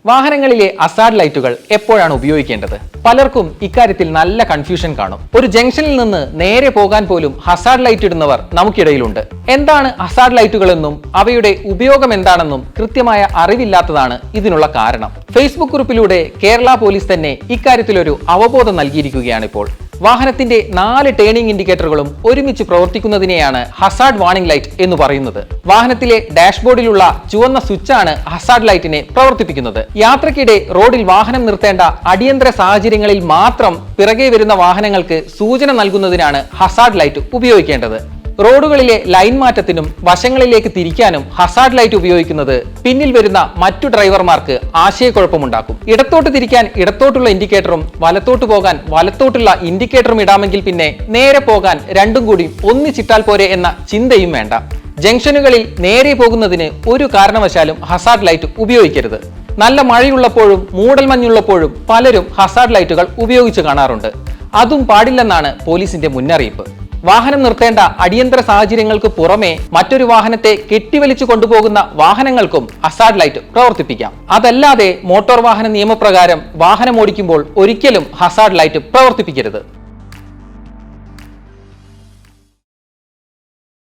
വാഹനങ്ങളിലെ Hazard ലൈറ്റുകൾ എപ്പോഴാണ് ഉപയോഗിക്കേണ്ടത്? പലർക്കും ഇക്കാര്യത്തിൽ നല്ല കൺഫ്യൂഷൻ കാണും. ഒരു ജംഗ്ഷനിൽ നിന്ന് നേരെ പോകാൻ പോലും ഹസാർഡ് ലൈറ്റ് ഇടുന്നവർ നമുക്കിടയിലുണ്ട്. എന്താണ് ഹസാർഡ് ലൈറ്റുകളെന്നും അവയുടെ ഉപയോഗം എന്താണെന്നും കൃത്യമായ അറിവില്ലാത്തതാണ് ഇതിനുള്ള കാരണം. ഫേസ്ബുക്ക് കുറിപ്പിലൂടെ കേരള പോലീസ് തന്നെ ഇക്കാര്യത്തിലൊരു അവബോധം നൽകിയിരിക്കുകയാണ്. ഇപ്പോൾ വാഹനത്തിന്റെ 4 ടേണിംഗ് ഇൻഡിക്കേറ്ററുകളും ഒരുമിച്ച് പ്രവർത്തിക്കുന്നതിനെയാണ് ഹസാർഡ് വാർണിംഗ് ലൈറ്റ് എന്ന് പറയുന്നത്. വാഹനത്തിലെ ഡാഷ്ബോർഡിലുള്ള ചുവന്ന സ്വിച്ചാണ് ഹസാർഡ് ലൈറ്റിനെ പ്രവർത്തിപ്പിക്കുന്നത്. യാത്രക്കിടെ റോഡിൽ വാഹനം നിർത്തേണ്ട അടിയന്തര സാഹചര്യങ്ങളിൽ മാത്രം പിറകെ വരുന്ന വാഹനങ്ങൾക്ക് സൂചന നൽകുന്നതിനാണ് ഹസാർഡ് ലൈറ്റ് ഉപയോഗിക്കേണ്ടത്. റോഡുകളിലെ ലൈൻ മാറ്റത്തിനും വശങ്ങളിലേക്ക് തിരിക്കാനും ഹസാർഡ് ലൈറ്റ് ഉപയോഗിക്കുന്നത് പിന്നിൽ വരുന്ന മറ്റു ഡ്രൈവർമാർക്ക് ആശയക്കുഴപ്പമുണ്ടാക്കും. ഇടത്തോട്ട് തിരിക്കാൻ ഇടത്തോട്ടുള്ള ഇൻഡിക്കേറ്ററും വലത്തോട്ട് പോകാൻ വലത്തോട്ടുള്ള ഇൻഡിക്കേറ്ററും ഇടാമെങ്കിൽ പിന്നെ നേരെ പോകാൻ രണ്ടും കൂടി ഒന്നിച്ചിട്ടാൽ പോരെ എന്ന ചിന്തയും വേണ്ട. ജംഗ്ഷനുകളിൽ നേരെ പോകുന്നതിന് ഒരു കാരണവശാലും ഹസാർഡ് ലൈറ്റ് ഉപയോഗിക്കരുത്. നല്ല മഴയുള്ളപ്പോഴും മൂടൽമഞ്ഞുള്ളപ്പോഴും പലരും ഹസാർഡ് ലൈറ്റുകൾ ഉപയോഗിച്ച് കാണാറുണ്ട്. അതും പാടില്ലെന്നാണ് പോലീസിന്റെ മുന്നറിയിപ്പ്. വാഹനം നിർത്തേണ്ട അടിയന്തര സാഹചര്യങ്ങൾക്ക് പുറമെ മറ്റൊരു വാഹനത്തെ കെട്ടിവലിച്ചു കൊണ്ടുപോകുന്ന വാഹനങ്ങൾക്കും ഹസാർഡ് ലൈറ്റ് പ്രവർത്തിപ്പിക്കാം. അതല്ലാതെ മോട്ടോർ വാഹന നിയമപ്രകാരം വാഹനം ഓടിക്കുമ്പോൾ ഒരിക്കലും ഹസാർഡ് ലൈറ്റ് പ്രവർത്തിപ്പിക്കരുത്.